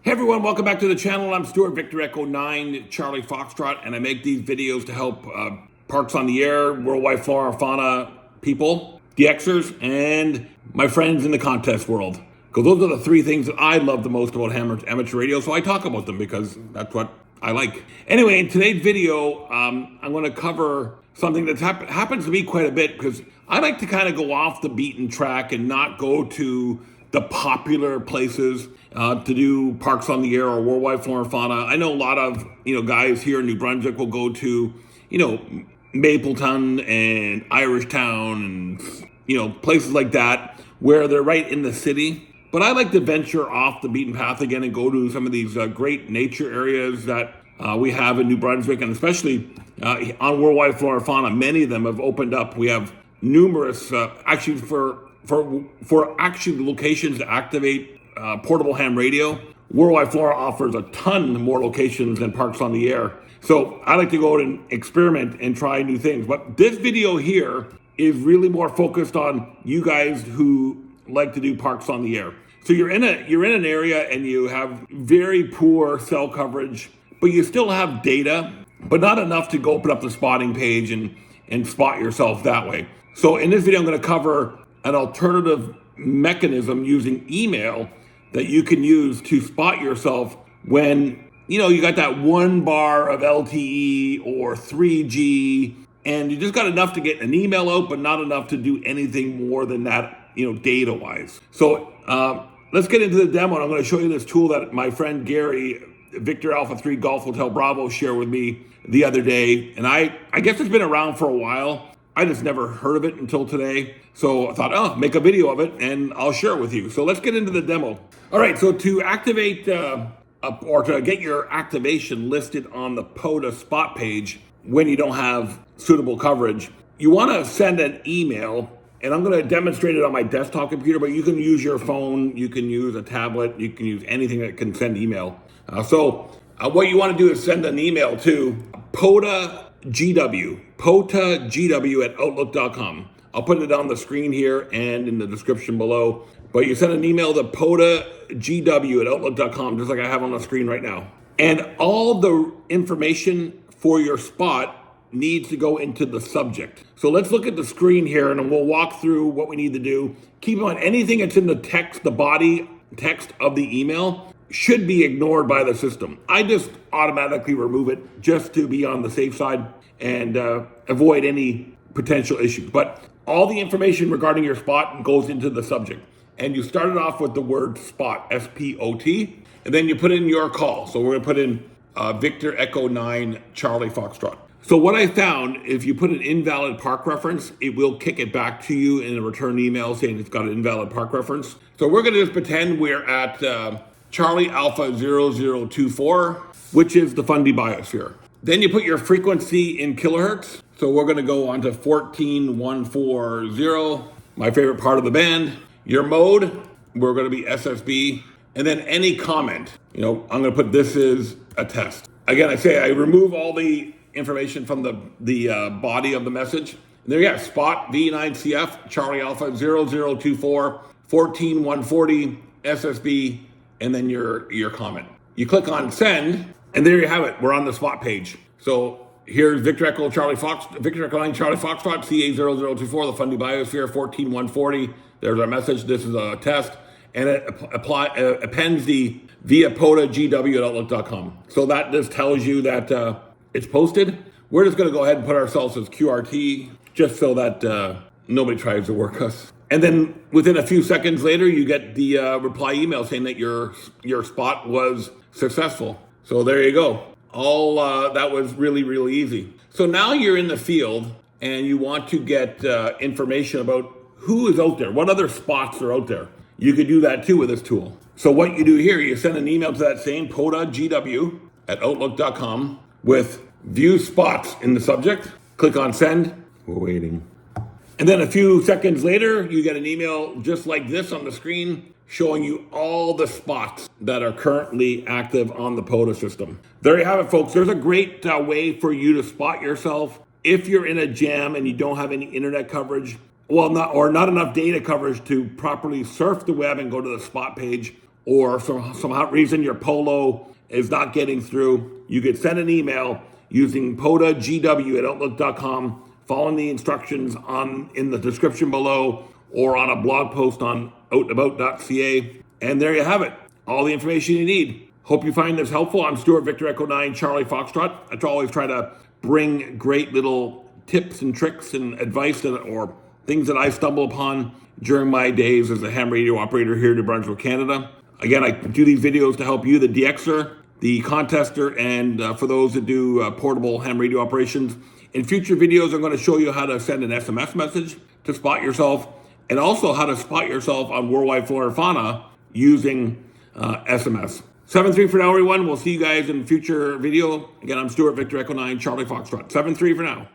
Hey everyone, welcome back to the channel. I'm Stuart, Victor Echo 9, Charlie Foxtrot, and I make these videos to help Parks on the Air, worldwide flora and fauna people, DXers, and my friends in the contest world. Because those are the three things that I love the most about amateur radio, so I talk about them because that's what I like. Anyway, in today's video, I'm going to cover something that happens to me quite a bit because I like to kind of go off the beaten track and not go to the popular places to do Parks on the Air or worldwide flora and fauna. I know a lot of guys here in New Brunswick will go to Mapleton and Irishtown and places like that where they're right in the city. But I like to venture off the beaten path again and go to some of these great nature areas that we have in New Brunswick, and especially on worldwide flora and fauna. Many of them have opened up. We have numerous actually for actually locations to activate portable ham radio. Worldwide Flora offers a ton more locations than Parks on the Air. So I like to go out and experiment and try new things. But this video here is really more focused on you guys who like to do Parks on the Air. So you're in an area and you have very poor cell coverage, but you still have data, but not enough to go open up the spotting page and spot yourself that way. So in this video, I'm going to cover an alternative mechanism using email that you can use to spot yourself when you got that 1 bar of LTE or 3G and you just got enough to get an email out but not enough to do anything more than that data wise. So let's get into the demo, and I'm going to show you this tool that my friend Gary, Victor Alpha 3 Golf Hotel Bravo, shared with me the other day, and I guess it's been around for a while. I just never heard of it until today. So I thought, make a video of it and I'll share it with you. So let's get into the demo. All right, so to activate or to get your activation listed on the POTA spot page when you don't have suitable coverage, you want to send an email, and I'm going to demonstrate it on my desktop computer, but you can use your phone, you can use a tablet, you can use anything that can send email. So what you want to do is send an email to POTA GW at outlook.com. I'll put it on the screen here and in the description below. But you send an email to POTA GW at outlook.com, just like I have on the screen right now. And all the information for your spot needs to go into the subject. So let's look at the screen here and we'll walk through what we need to do. Keep in mind, anything that's in the text, the body text of the email, should be ignored by the system. I just automatically remove it just to be on the safe side and avoid any potential issues. But all the information regarding your spot goes into the subject. And you start it off with the word spot, S-P-O-T, and then you put in your call. So we're gonna put in Victor Echo 9, Charlie Foxtrot. So what I found, if you put an invalid park reference, it will kick it back to you in a return email saying it's got an invalid park reference. So we're gonna just pretend we're at Charlie Alpha 0024, which is the Fundy biosphere. Then you put your frequency in kilohertz. So we're going to go on to 14140, my favorite part of the band. Your mode, we're going to be SSB. And then any comment, I'm going to put this is a test. Again, I remove all the information from the body of the message. And there you go, spot V9CF, Charlie Alpha 0024, 14140, SSB, and then your comment. You click on send, and there you have it. We're on the spot page. So here's Victor Echo 9 Charlie Foxtrot, CA0024, the Fundy Biosphere, 14140. There's our message. This is a test, and it appends the via POTA GW at outlook.com. So that just tells you that it's posted. We're just going to go ahead and put ourselves as QRT just so that nobody tries to work us. And then within a few seconds later, you get the reply email saying that your spot was successful. So there you go. All that was really, really easy. So now you're in the field and you want to get information about who is out there, what other spots are out there. You could do that too with this tool. So what you do here, you send an email to that same POTA GW at outlook.com with view spots in the subject. Click on send. We're waiting. And then a few seconds later, you get an email just like this on the screen showing you all the spots that are currently active on the POTA system. There you have it, folks. There's a great way for you to spot yourself if you're in a jam and you don't have any internet coverage, not enough data coverage to properly surf the web and go to the spot page, or some hot reason your polo is not getting through, you could send an email using POTAGW@outlook.com, following the instructions in the description below or on a blog post on outabout.ca. And there you have it. All the information you need. Hope you find this helpful. I'm Stuart Victor Echo 9 Charlie Foxtrot. I always try to bring great little tips and tricks and advice or things that I stumble upon during my days as a ham radio operator here in New Brunswick, Canada. Again, I do these videos to help you, the DXer, the contester, and for those that do portable ham radio operations. In future videos, I'm going to show you how to send an SMS message to spot yourself, and also how to spot yourself on worldwide flora and fauna using SMS. 7-3 for now, everyone. We'll see you guys in future video. Again, I'm Stuart Victor Echo 9 Charlie Foxtrot. 7-3 for now.